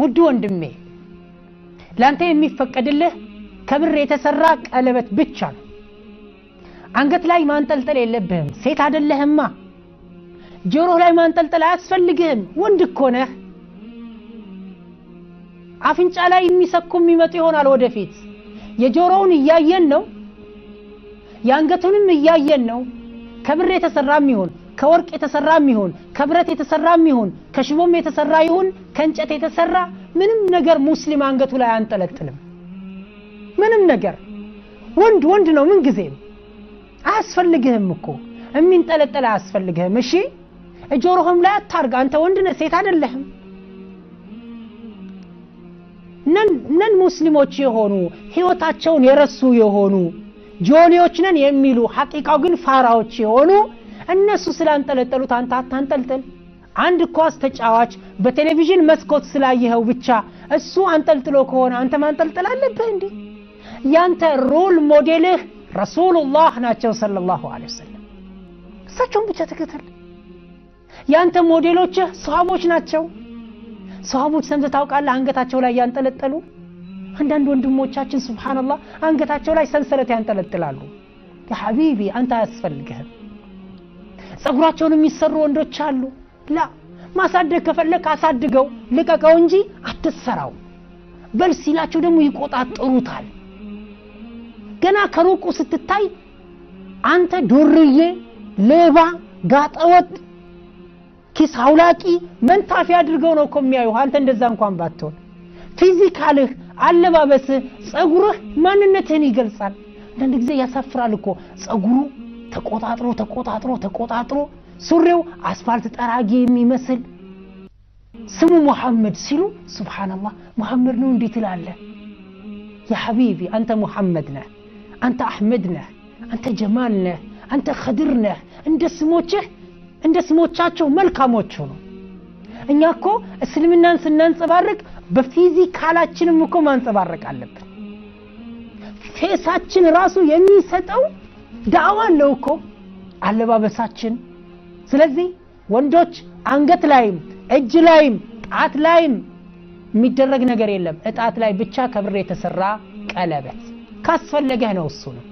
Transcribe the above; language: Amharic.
ውድ ወንድሜ ላንተ የሚፈቀድልህ ከብር የተሰራ ቀለበት ብቻ ነው አንገት ላይ ማንጠልጠል የለብህም ሴት አይደለህማ ጆሮ ላይ ማንጠልጠል አያስፈልግህም ወንድ እኮ ነህ አፍንጫ ላይ የሚሰኩም ይመጥ ይሆናል ወደፊት የጆሮውን ያያየን ነው ያንገቱንም ያያየን ነው ከብር የተሰራም ይሁን ከወርቅ የተሰራም ይሁን ከብረት የተሰራም ይሁን ከሽቦም የተሰራ ይሁን ከእንጨት የተሰራ ምንም ነገር ሙስሊም አንገቱ ላይ አንጠለጥልም ምንም ነገር ወንድ ነው ምን ጊዜም አያስፈልግህም እኮ እሚንጠለጠል አያስፈልግህም እሺ ጆሮህም ላይ አታርግ አንተ ወንድ ነህ ሴት አይደለህም ነን ሙስሊሞች የሆኑ ህይወታቸውን የረሱ የሆኑ ጆሊዎች ነን የሚሉ ሐቂቃው ግን ፋራዎች የሆኑ እነሱ ስላንጠለጠሉት አንተ አታንጠልጥል አንድ ኳስ ተጫዋች በቴሌቪዥን መስኮት ስላየኸው ብቻ እሱ አንጠልጥሎ ከሆነ አንተ ማንጠልጠል አለብህ እንዴ ያንተ ሮል ሞዴልህ ረሱላህ ናቸው ሰለላሁ ዐለይሂ ወሰለም እሳቸውን ብቻ ተከተል ያንተ ሞዴሎች ሷሃቦች ናቸው ሷሃቦች ሰምተህ ታውቃለህ አንገታቸው ላይ ያንጠለጠሉ አንዳንድ ወንድሞቻችን ሱብሃንአላህ አንገታቸው ላይ ሰንሰለት ያንጠለጥላሉ ያ ሐቢቢ አንተ አያስፈልግህም ጸጉራቸውን የሚሰሩ ወንዶች አሉ ላ ማሳደግ ከፈለክ አሳድገው ልቀቀው እንጂ አትሰራው በል ሲላቸው ደግሞ ይቆጣጥሩታል ገና ከሩቁ ስትታይ አንተ ዱርዬ ሌባ ጋጠወጥ ኪስ አውላቂ መንታፊ አድርገው ነው የሚያዩህ አንተ እንደዛ እንኳን ባትሆን ፊዚካልህ አለባበስህ ጸጉርህ ማንነትህን ይገልጻል አንድ ጊዜ ያሳፍራል እኮ ጸጉሩ ተቆጣጥሮ ሱሪው አስፋልት ጠራጊ የሚመስል ስሙ መሐመድ ሲሉ ሱብሃንአላህ መሐመድ ነው እንዴት ይላል ያ ሐቢቢ አንተ መሐመድ ነህ አንተ አህመድ ነህ አንተ ጀማል ነህ አንተ ኸድር ነህ እንደ ስሞቻቸው መልካሞች ነው እኛ እኮ እስልምናን ስናንጸባርቅ በፊዚካላችንም እኮ ማንጸባረቅ አለብን ፌሳችን ራሱ የሚሰጠው ዳዋ ነው እኮ አለባበሳችን ስለዚህ ወንዶች አንገት ላይም እጅ ላይም ጣት ላይም የሚደረግ ነገር የለም ጣት ላይ ብቻ ከብር የተሰራ ቀለበት ካስፈለገህ ነው እሱ ነው